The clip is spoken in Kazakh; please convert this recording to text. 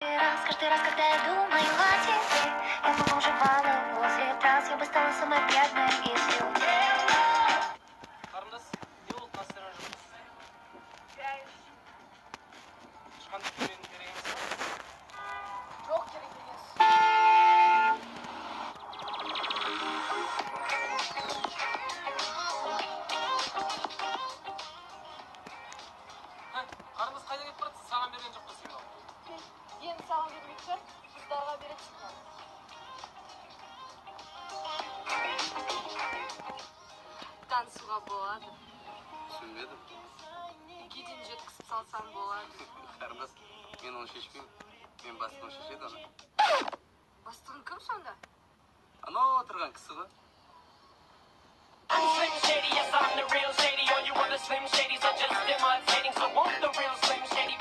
Каждый раз, когда я думаю о тебе, я бы бывала возле трасс, я бы стала самой бедной из людей. Қарындас, не болды настроение жоқ? Ешқандай көмегің керек емес па? Жоқ керек емес. Қарындас қайда кетіп баратсың? Саған берген жоқ па сигнал? Енді саған бермек шығар, қыздарға береді сигнал. Танцуға болады. Түсінбедім. Үйге жеткізіп салсам болады. Қарындас, мен оны шешпеймін. Мен бастығым шешеді оны. Бастығың кім сонда? Анау отырған кісі ғой. Slim Shady, yes, I'm the real Shady. All you other Slim Shadys are just imitating. So won't the real Slim Shady